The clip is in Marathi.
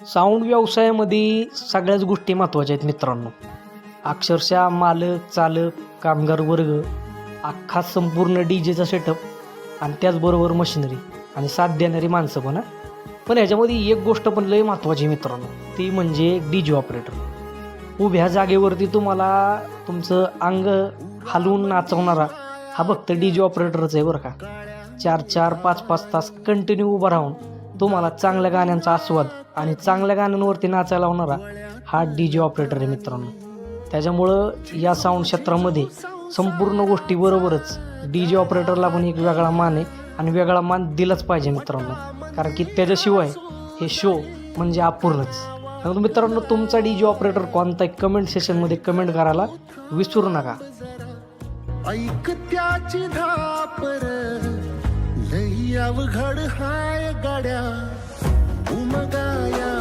साऊंड व्यवसायामध्ये सगळ्याच गोष्टी महत्त्वाच्या आहेत मित्रांनो. अक्षरशः मालक, चालक, कामगार वर्ग, अख्खा संपूर्ण डीजेचा सेटअप आणि त्याचबरोबर मशिनरी आणि साथ देणारी माणसं पण. पण ह्याच्यामध्ये एक गोष्ट पण लय महत्त्वाची मित्रांनो, ती म्हणजे डीजे ऑपरेटर. उभ्या जागेवरती तुम्हाला तुमचं अंग हलवून नाचवणारा हा फक्त डीजे ऑपरेटरच आहे बरं का. 4-4, 5-5 तास कंटिन्यू उभा राहून तुम्हाला चांगल्या गाण्यांचा आस्वाद आणि चांगल्या गाण्यांवरती नाचायला लावणारा हा डीजे ऑपरेटर आहे मित्रांनो. त्याच्यामुळं या साऊंड क्षेत्रामध्ये संपूर्ण गोष्टीबरोबरच डीजे ऑपरेटरला पण एक वेगळा मान आहे आणि वेगळा मान दिलाच पाहिजे मित्रांनो, कारण की त्याच्याशिवाय हे शो म्हणजे अपूर्णच. तर मित्रांनो, तुमचा डीजे ऑपरेटर कोणता कमेंट सेशनमध्ये कमेंट करायला विसरू नका. ऐक त्याची धापर लई अवघड हाय गाड्या उमगा